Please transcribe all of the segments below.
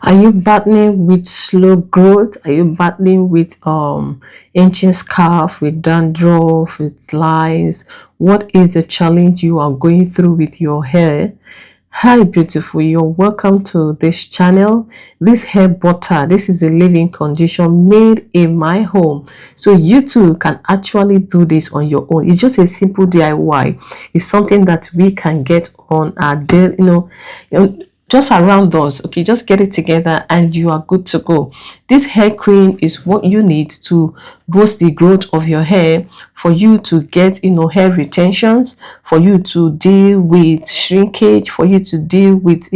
Are you battling with slow growth? Are you battling with itching scalp, with dandruff, with lice? What is the challenge you are going through with your hair? Hi beautiful, you're welcome to this channel. This hair butter, this is a living condition made in my home, so you too can actually do this on your own. It's just a simple DIY. It's something that we can get on our day, just around us. Okay, just get it together and you are good to go. This hair cream is what you need to boost the growth of your hair, for you to get hair retentions, for you to deal with shrinkage, for you to deal with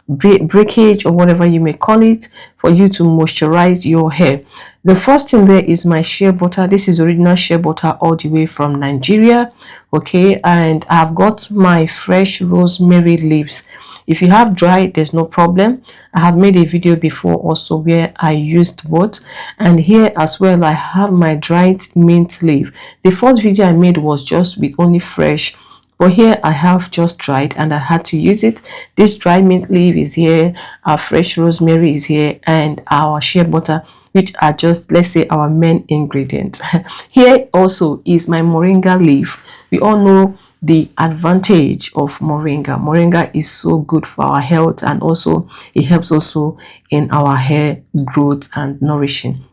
breakage or whatever you may call it, for you to moisturize your hair. The first thing there is my shea butter. This is original shea butter all the way from Nigeria. Okay, and I've got my fresh rosemary leaves. If you have dry, there's no problem. I have made a video before also where I used both, and here as well I have my dried mint leaf. The first video I made was just with only fresh, but here I have just dried and I had to use it. This dry mint leaf is here, our fresh rosemary is here, and our shea butter, which are just, let's say, our main ingredients. Here also is my moringa leaf. We all know the advantage of moringa. Moringa is so good for our health, and also it helps also in our hair growth and nourishing.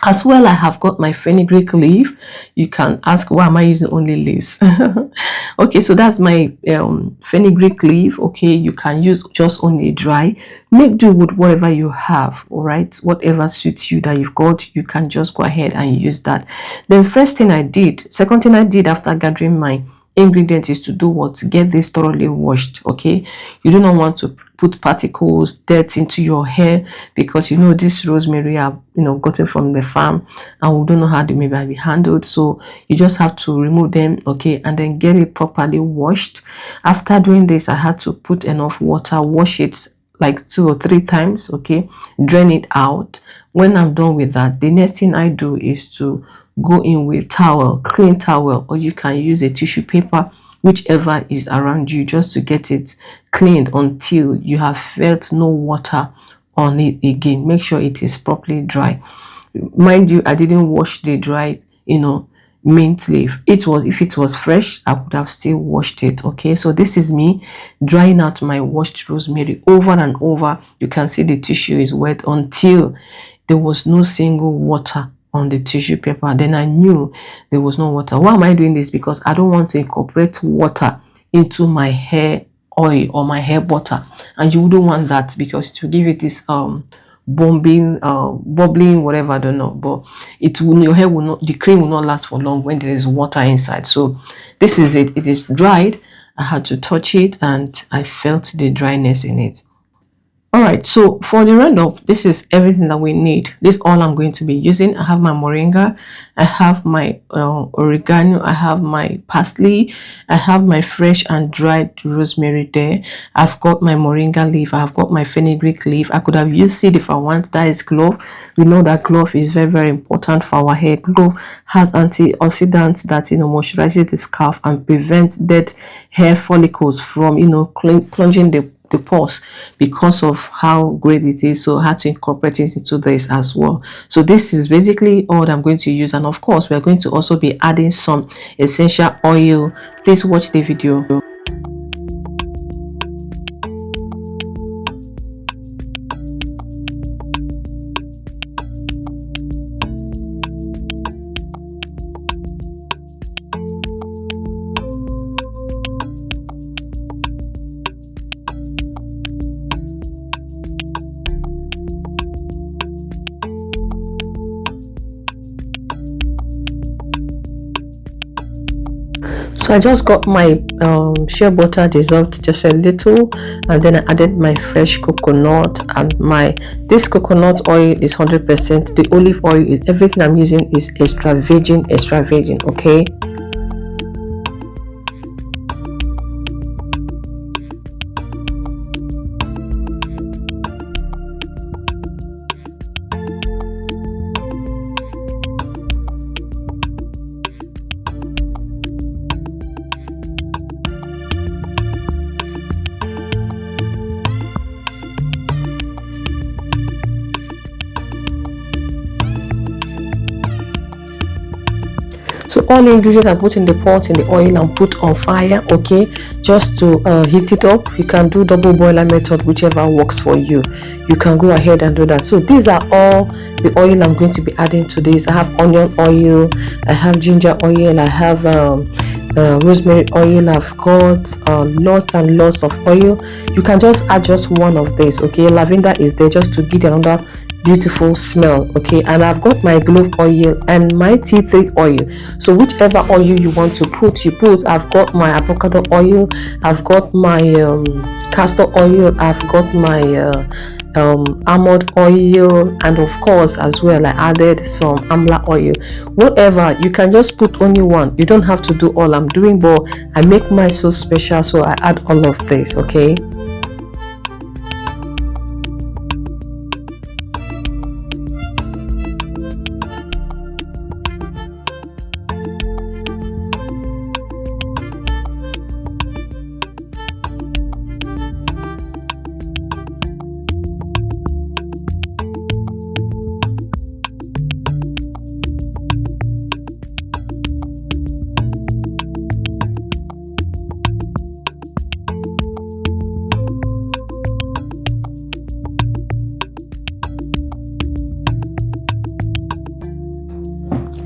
As well, I have got my fenugreek leaf. You can ask, why am I using only leaves? Okay, so that's my fenugreek leaf. Okay, you can use just only dry. Make do with whatever you have. All right, whatever suits you that you've got, you can just go ahead and use that. Then second thing I did after gathering my ingredient is to do what? Get this thoroughly washed. Okay, you do not want to put particles, dirt into your hair, because this rosemary are gotten from the farm and we don't know how they may be handled. So you just have to remove them, okay, and then get it properly washed. After doing this, I had to put enough water, wash it like 2 or 3 times, okay, drain it out. When I'm done with that, the next thing I do is to go in with towel, clean towel, or you can use a tissue paper, whichever is around you, just to get it cleaned until you have felt no water on it again. Make sure it is properly dry. Mind you, I didn't wash the dried mint leaf. If it was fresh, I would have still washed it. Okay, so this is me drying out my washed rosemary over and over. You can see the tissue is wet until there was no single water on the tissue paper. Then I knew there was no water. Why am I doing this? Because I don't want to incorporate water into my hair oil or my hair butter, and you wouldn't want that, because it will give it this bubbling, whatever, I don't know, but your hair will not, the cream will not last for long when there is water inside. So this is it is dried. I had to touch it and I felt the dryness in it. All right, so for the roundup, this is everything that we need. This is all I'm going to be using. I have my moringa, I have my oregano, I have my parsley, I have my fresh and dried rosemary there. I've got my moringa leaf, I've got my fenugreek leaf. I could have used seed if I want. That is clove. We know that clove is very, very important for our hair. Clove has antioxidants that moisturizes the scalp and prevents dead hair follicles from plunging the pores, because of how great it is. So I had to incorporate it into this as well. So this is basically all that I'm going to use, and of course we're going to also be adding some essential oil. Please watch the video. So I just got my shea butter dissolved just a little, and then I added my fresh coconut, and this coconut oil is 100%. The olive oil is, everything I'm using is extra virgin, okay. So all the ingredients I put in the pot in the oil and put on fire, okay, just to heat it up. You can do double boiler method, whichever works for you. You can go ahead and do that. So these are all the oil I'm going to be adding to this. I have onion oil, I have ginger oil, I have rosemary oil. I've got lots and lots of oil. You can just add just one of these, okay. Lavender is there just to give another beautiful smell, okay. And I've got my clove oil and my tea tree oil. So whichever oil you want to put, you put. I've got my avocado oil, I've got my castor oil, I've got my almond oil, and of course as well I added some amla oil. Whatever, you can just put only one. You don't have to do all I'm doing, but I make mine so special, so I add all of this, okay.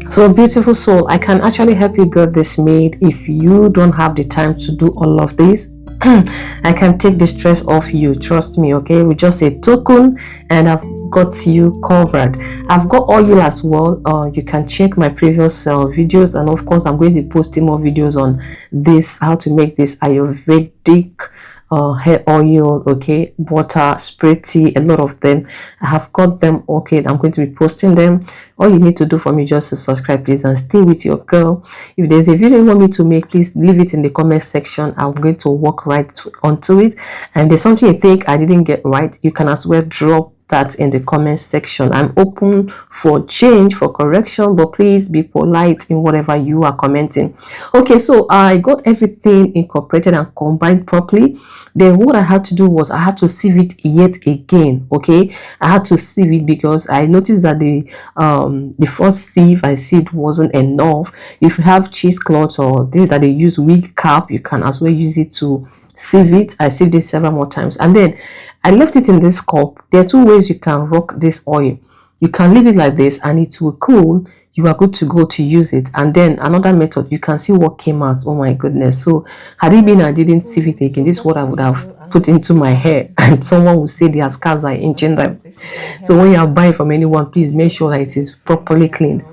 So beautiful soul, I can actually help you get this made if you don't have the time to do all of this. I can take the stress off you, trust me, okay, with just a token, and I've got you covered. I've got oil as well. You can check my previous videos, and of course I'm going to be posting more videos on this, how to make this Ayurvedic hair oil, okay, butter, spray tea, a lot of them. I have got them, okay. I'm going to be posting them. All you need to do for me just to subscribe, please, and stay with your girl. If there's a video you want me to make, please leave it in the comment section. I'm going to work right onto it. And there's something you think I didn't get right, you can as well drop that in the comment section. I'm open for change, for correction, but please be polite in whatever you are commenting. Okay, so I got everything incorporated and combined properly. Then what I had to do was I had to sieve it yet again, okay. I had to sieve it because I noticed that the first sieve I sieved wasn't enough. If you have cheesecloth or this that they use wig cap, you can as well use it to sieve it. I sieved it several more times, and then I left it in this cup. There are two ways you can rock this oil. You can leave it like this and it will cool. You are good to go to use it. And then another method, you can see what came out. Oh my goodness. So had it been I didn't sieve it again, this is what I would have put into my hair, and someone would say their scalps are inching them. So when you are buying from anyone, please make sure that it is properly cleaned.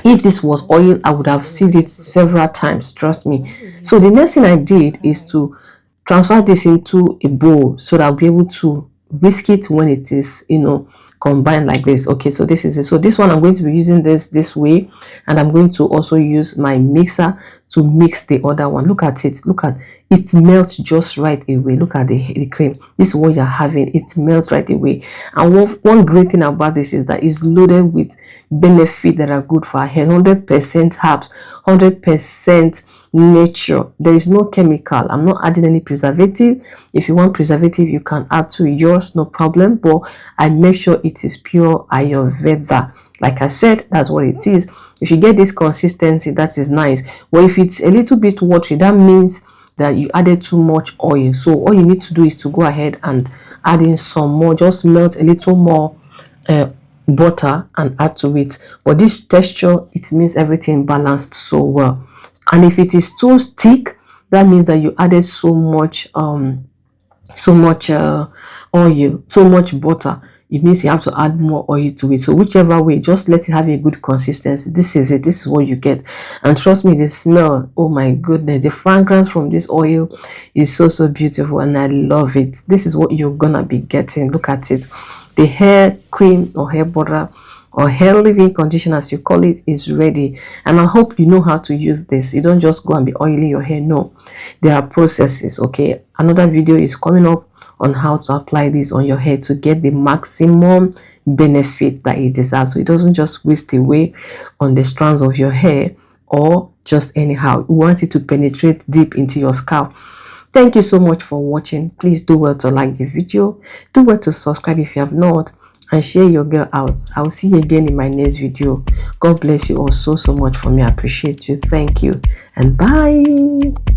If this was oil, I would have sieved it several times, trust me. So the next thing I did is to transfer this into a bowl so that I'll be able to whisk it when it is, combined like this. Okay, so this is it. So this one I'm going to be using this way, and I'm going to also use my mixer to mix the other one. Look at it. Look at it, melts just right away. Look at the cream. This is what you're having. It melts right away. And one great thing about this is that it's loaded with benefits that are good for our hair. 100% herbs, 100% nature. There is no chemical. I'm not adding any preservative. If you want preservative, you can add to yours, no problem, but I make sure it is pure Ayurveda. Like I said, that's what it is. If you get this consistency, that is nice. But if it's a little bit watery, that means that you added too much oil. So all you need to do is to go ahead and add in some more. Just melt a little more butter and add to it. But this texture, it means everything balanced so well. And if it is too thick, that means that you added so much oil, so much butter. It means you have to add more oil to it. So whichever way, just let it have a good consistency. This is it. This is what you get. And trust me, the smell, oh my goodness, the fragrance from this oil is so beautiful, and I love it. This is what you're gonna be getting. Look at it. The hair cream or hair butter or hair leave-in conditioner, as you call it, is ready. And I hope you know how to use this. You don't just go and be oiling your hair. No, there are processes. Okay, another video is coming up on how to apply this on your hair to get the maximum benefit that it deserves, so it doesn't just waste away on the strands of your hair or just anyhow. We want it to penetrate deep into your scalp. Thank you so much for watching. Please do well to like the video, do well to subscribe if you have not, and share your girl out. I'll see you again in my next video. God bless you all so much for me. I appreciate you. Thank you and bye.